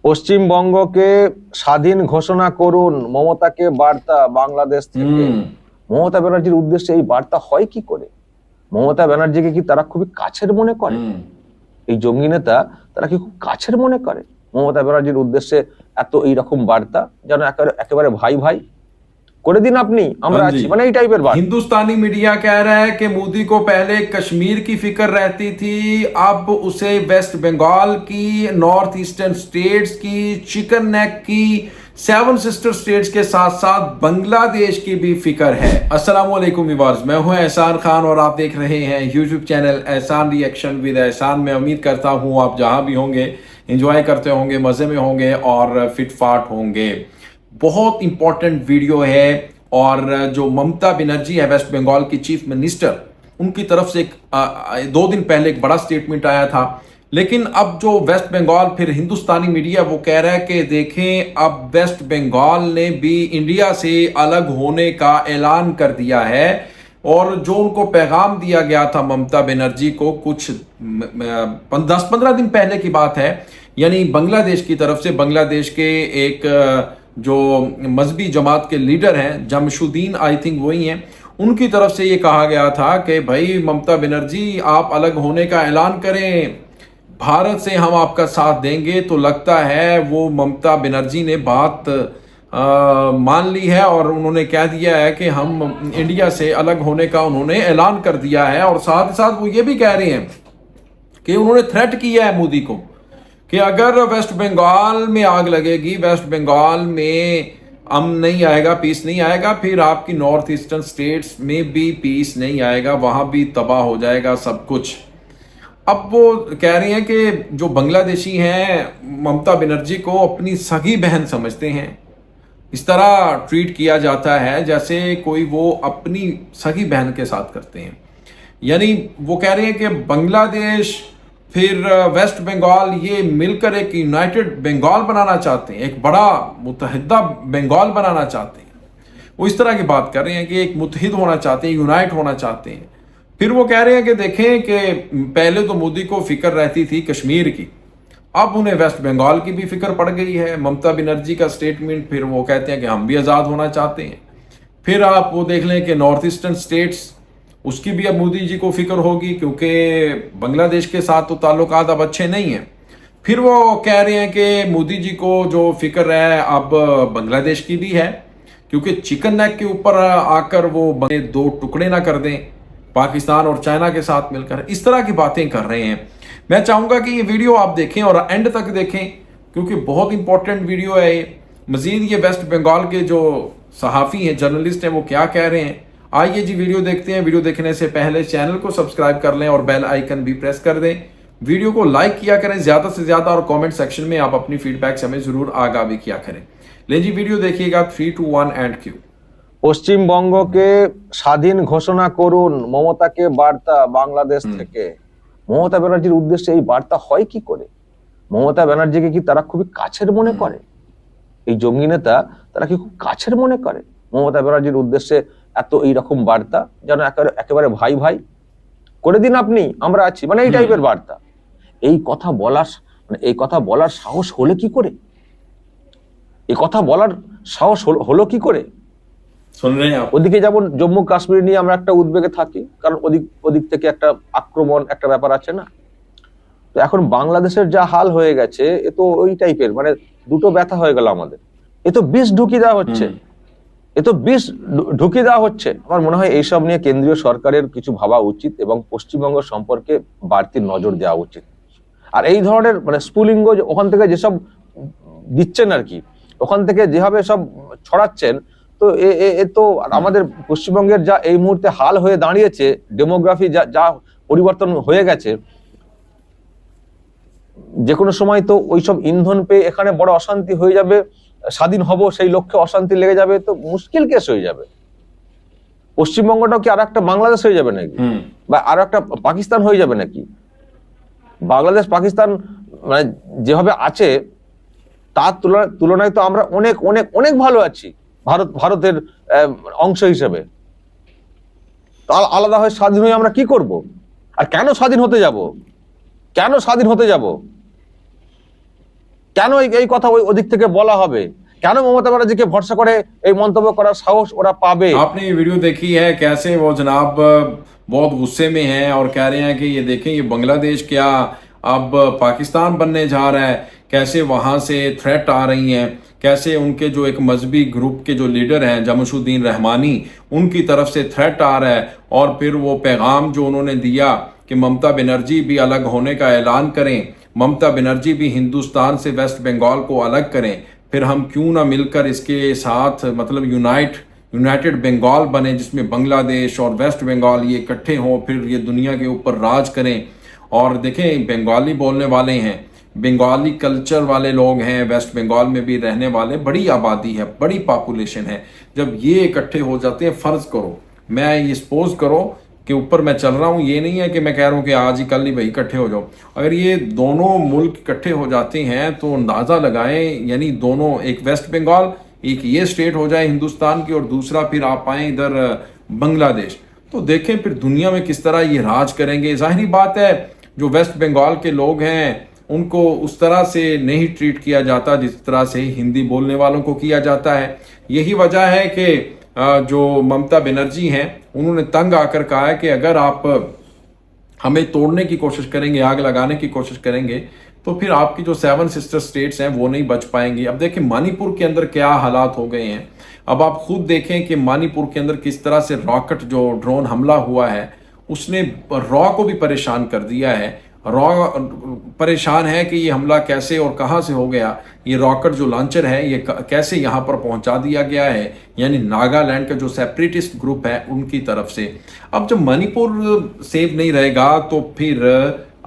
পশ্চিমবঙ্গকে স্বাধীন ঘোষণা করুন, মমতাকে বার্তা বাংলাদেশ থেকে। মমতা ব্যানার্জির উদ্দেশ্যে এই বার্তা হয় কি করে? মমতা ব্যানার্জিকে কি তারা খুবই কাছের মনে করে? এই জঙ্গি নেতা তারা কি খুব কাছের মনে করে? মমতা ব্যানার্জির উদ্দেশ্যে এত এইরকম বার্তা যেন একেবারে ভাই ভাই করে দিন আপনি, আমরা আছি, মানে এই টাইপের বার্তা। हिंदुस्तानी मीडिया कह रहा है कि मोदी को पहले कश्मीर की फिक्र रहती थी, अब उसे वेस्ट बंगाल की, नॉर्थ ईस्टर्न स्टेट्स की, चिकन नेक की, सेवन सिस्टर स्टेट्स के साथ साथ बांग्लादेश की भी फिक्र है। अस्सलाम वालेकुम व्यूअर्स, मैं हूं एहसान खान और आप देख रहे हैं यूट्यूब चैनल एहसान रिएक्शन विद एहसान। मैं उम्मीद करता हूं आप जहां भी होंगे एंजॉय करते होंगे, मजे में होंगे और फिट फाट होंगे। बहुत इंपॉर्टेंट वीडियो है और जो ममता बनर्जी है वेस्ट बंगाल की चीफ मिनिस्टर, उनकी तरफ से 2 दिन पहले एक बड़ा स्टेटमेंट आया था। लेकिन अब जो वेस्ट बंगाल, फिर हिंदुस्तानी मीडिया वो कह रहा है कि देखें अब वेस्ट बंगाल ने भी इंडिया से अलग होने का ऐलान कर दिया है। और जो उनको पैगाम दिया गया था ममता बनर्जी को कुछ 10-15 दिन पहले की बात है, यानी बांग्लादेश की तरफ से, बांग्लादेश के एक जो मजहबी जमात के लीडर हैं जमशुद्दीन, आई थिंक वही हैं, उनकी तरफ से ये कहा गया था कि भाई ममता बनर्जी आप अलग होने का ऐलान करें, भारत से हम आपका साथ देंगे। तो लगता है वो ममता बनर्जी ने बात मान ली है और उन्होंने कह दिया है कि हम इंडिया से अलग होने का उन्होंने ऐलान कर दिया है। और साथ ही साथ वो ये भी कह रहे हैं कि उन्होंने थ्रेट किया है मोदी को कि अगर वेस्ट बंगाल में आग लगेगी, वेस्ट बंगाल में अमन नहीं आएगा, पीस नहीं आएगा, फिर आपकी नॉर्थ ईस्टर्न स्टेट्स में भी पीस नहीं आएगा, वहां भी तबाह हो जाएगा सब कुछ। अब वो कह रही हैं कि जो बांग्लादेशी हैं ममता बनर्जी को अपनी सगी बहन समझते हैं। इस तरह ट्रीट किया जाता है जैसे कोई वो अपनी सगी बहन के साथ करते हैं। यानी वो कह रहे हैं कि बांग्लादेश फिर वेस्ट बंगाल ये मिलकर एक यूनाइटेड बंगाल बनाना चाहते हैं, एक बड़ा मुतहदा बंगाल बनाना चाहते हैं। वो इस तरह की बात कर रहे हैं कि एक मुतहिद होना चाहते हैं, यूनाइट होना चाहते हैं। फिर वो कह रहे हैं कि देखें कि पहले तो मोदी को फिक्र रहती थी कश्मीर की, अब उन्हें वेस्ट बंगाल की भी फिक्र पड़ गई है। ममता बनर्जी का स्टेटमेंट, फिर वो कहते हैं कि हम भी आज़ाद होना चाहते हैं। फिर आप वो देख लें कि नॉर्थ ईस्टर्न स्टेट्स, उसकी भी अब मोदी जी को फिक्र होगी क्योंकि बांग्लादेश के साथ तो ताल्लुकात अब अच्छे नहीं हैं। फिर वो कह रहे हैं कि मोदी जी को जो फिक्र है अब बांग्लादेश की भी है, क्योंकि चिकन नेक के ऊपर आकर वो 2 टुकड़े ना कर दें पाकिस्तान और चाइना के साथ मिलकर। इस तरह की बातें कर रहे हैं। मैं चाहूँगा कि ये वीडियो आप देखें और एंड तक देखें क्योंकि बहुत इंपॉर्टेंट वीडियो है ये। मजीद ये वेस्ट बंगाल के जो सहाफ़ी हैं, जर्नलिस्ट हैं, वो क्या कह रहे हैं, आइए जी वीडियो देखते हैं। वीडियो देखने से पहले चैनल को सब्सक्राइब कर लें और बेल आइकन भी प्रेस कर दें। वीडियो को लाइक किया करें ज़्यादा से ज़्यादा और कमेंट सेक्शन में आप अपनी फीडबैक हमें ज़रूर आगाह भी किया करें। ले जी वीडियो देखिएगा। 3, 2, 1 एंड क्यू। পশ্চিমবঙ্গকে স্বাধীন ঘোষণা করুন, মমতাকে বার্তা বাংলাদেশ থেকে। মমতা ব্যানার্জির উদ্দেশ্যে এই বার্তা হয় কি করে? মমতা ব্যানার্জিকে কি তারা খুবই কাছের মনে করে? এই জঙ্গি নেতা তারা কি খুব কাছের মনে করে? মমতা ব্যানার্জির উদ্দেশ্যে এত এইরকম বার্তা যেন একেবারে ভাই ভাই করে দিন আপনি, আমরা আছি, মানে এই টাইপের বার্তা। এই কথা বলার সাহস হলে কি করে? এই কথা বলার সাহস হলো কি করে? ওদিকে যেমন জম্মু কাশ্মীর নিয়ে আমরা একটা উদ্বেগে থাকি, কারণ ওদিক থেকে একটা আক্রমণ, একটা ব্যাপার আছে না। তো এখন বাংলাদেশের যা হাল হয়ে গেছে, এ তো ওই টাইপের, মানে দুটো ব্যথা হয়ে গেল আমাদের। এ তো বিষ ঢুকিয়ে দেওয়া হচ্ছে, আমার মনে হয় এইসব নিয়ে কেন্দ্রীয় সরকারের কিছু ভাবা উচিত এবং পশ্চিমবঙ্গ সম্পর্কে বাড়তি নজর দেওয়া উচিত। আর এই ধরনের মানে স্ফুলিঙ্গ ওখান থেকে যেসব দিচ্ছেন আর কি, ওখান থেকে যেভাবে সব ছড়াচ্ছেন, তো এ তো আমাদের পশ্চিমবঙ্গের যা এই মুহূর্তে হাল হয়ে দাঁড়িয়েছে, ডেমোগ্রাফি যা পরিবর্তন হয়ে গেছে, যে কোনো সময় তো ওইসব ইন্ধন পেয়ে এখানে বড় অশান্তি হয়ে যাবে, স্বাধীন হব সেই লক্ষ্যে অশান্তি লেগে যাবে, তো মুশকিল কেস হয়ে যাবে। পশ্চিমবঙ্গটাও কি আর একটা বাংলাদেশ হয়ে যাবে নাকি, বা আরো একটা পাকিস্তান হয়ে যাবে নাকি? বাংলাদেশ পাকিস্তান মানে যেভাবে আছে তার তুলনায় তো আমরা অনেক অনেক অনেক ভালো আছি ভারতের অংশ হিসেবে। আলাদা হয়ে স্বাধীন হয়ে আমরা কি করব? আর কেন স্বাধীন হতে যাব? কেন এই কথা ওই ওদিক থেকে বলা হবে? কেন মমতা ব্যানার্জিকে ভরসা করে এই মন্তব্য করার সাহস ওরা পাবে? आपने ये वीडियो देखी है, कैसे वो जनाब बहुत गुस्से में हैं और कह रहे हैं कि ये देखें, ये बांग्लादेश क्या अब पाकिस्तान बनने जा रहा है, कैसे वहां से थ्रेट आ रही हैं, कैसे उनके जो एक मजहबी ग्रुप के जो लीडर हैं जमशुद्दीन रहमानी, उनकी तरफ से थ्रेट आ रहा है। और फिर वो पैगाम जो उन्होंने दिया कि ममता बनर्जी भी अलग होने का ऐलान करें, ममता बनर्जी भी हिंदुस्तान से वेस्ट बंगाल को अलग करें, फिर हम क्यों ना मिलकर इसके साथ मतलब यूनाइटेड बंगाल बने, जिसमें बांग्लादेश और वेस्ट बंगाल ये इकट्ठे हों, फिर ये दुनिया के ऊपर राज करें। और देखें, बंगाली बोलने वाले हैं, बंगाली कल्चर वाले लोग हैं, वेस्ट बंगाल में भी रहने वाले बड़ी आबादी है, बड़ी पॉपुलेशन है। जब ये इकट्ठे हो जाते हैं, फर्ज करो, मैं ये सपोज करो कि ऊपर मैं चल रहा हूँ, ये नहीं है कि मैं कह रहा हूँ कि आज ही कल ही भाई इकट्ठे हो जाओ। अगर ये दोनों मुल्क इकट्ठे हो जाते हैं तो अंदाजा लगाएं, यानी दोनों, एक वेस्ट बंगाल, एक ये स्टेट हो जाए हिंदुस्तान की, और दूसरा फिर आप आए इधर बांग्लादेश, तो देखें फिर दुनिया में किस तरह ये राज करेंगे। जाहिर बात है, जो वेस्ट बंगाल के लोग हैं उनको उस तरह से नहीं ट्रीट किया जाता जिस तरह से हिंदी बोलने वालों को किया जाता है। यही वजह है कि जो ममता बनर्जी हैं उन्होंने तंग आकर कहा है कि अगर आप हमें तोड़ने की कोशिश करेंगे, आग लगाने की कोशिश करेंगे, तो फिर आपकी जो 7 सिस्टर स्टेट्स हैं वो नहीं बच पाएंगी। अब देखें मणिपुर के अंदर क्या हालात हो गए हैं। अब आप खुद देखें कि मणिपुर के अंदर किस तरह से रॉकेट, जो ड्रोन हमला हुआ है, उसने रॉ को भी परेशान कर दिया है। रॉ परेशान है कि ये हमला कैसे और कहां से हो गया। ये रॉकेट जो लॉन्चर है ये कैसे यहां पर पहुंचा दिया गया है, यानी नागालैंड का जो सेपरेटिस्ट ग्रुप है उनकी तरफ से। अब जब मणिपुर सेफ नहीं रहेगा तो फिर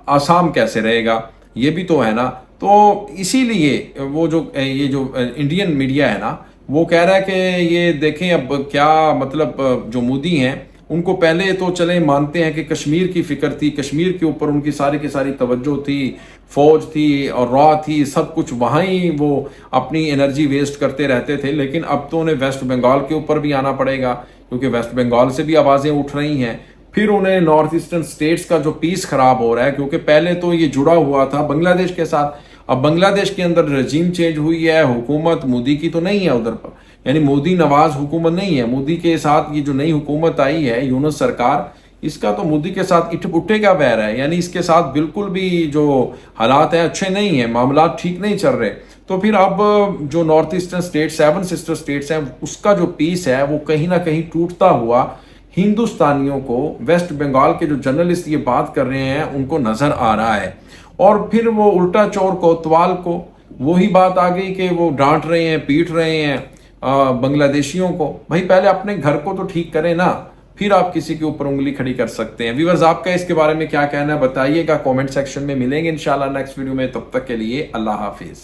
असम कैसे रहेगा, ये भी तो है ना। तो इसीलिए वो जो ये जो इंडियन मीडिया है ना, वो कह रहा है कि ये देखें अब क्या मतलब, जो मोदी हैं उनको पहले तो चले मानते हैं कि कश्मीर की फिक्र थी, कश्मीर के ऊपर उनकी सारी की सारी तवज्जो थी, फौज थी और रॉ थी, सब कुछ वहाँ ही वो अपनी एनर्जी वेस्ट करते रहते थे। लेकिन अब तो उन्हें वेस्ट बंगाल के ऊपर भी आना पड़ेगा, क्योंकि वेस्ट बंगाल से भी आवाज़ें उठ रही हैं। फिर उन्हें नॉर्थ ईस्टर्न स्टेट्स का जो पीस खराब हो रहा है, क्योंकि पहले तो ये जुड़ा हुआ था बांग्लादेश के साथ। अब बांग्लादेश के अंदर रजीम चेंज हुई है, हुकूमत मोदी की तो नहीं है उधर पर, यानी मोदी नवाज हुकूमत नहीं है। मोदी के साथ ये जो नई हुकूमत आई है यूनुस सरकार, इसका तो मोदी के साथ इट पुट्टे का वैर है, यानी इसके साथ बिल्कुल भी जो हालात हैं अच्छे नहीं है, मामला ठीक नहीं चल रहे। तो फिर अब जो north eastern state 7 sister states हैं, उसका जो पीस है वो कहीं ना कहीं टूटता हुआ हिंदुस्तानियों को, वेस्ट बंगाल के जो जर्नलिस्ट ये बात कर रहे हैं उनको नजर आ रहा है। और फिर वो उल्टा चोर कोतवाल को वही बात आ गई कि वो डांट रहे हैं, पीट रहे हैं बांग्लादेशियों को। भाई पहले अपने घर को तो ठीक करें ना, फिर आप किसी के ऊपर उंगली खड़ी कर सकते हैं। व्यूअर्स, आपका इसके बारे में क्या कहना है बताइएगा कमेंट सेक्शन में। मिलेंगे इंशाल्लाह नेक्स्ट वीडियो में, तब तक के लिए अल्लाह हाफिज।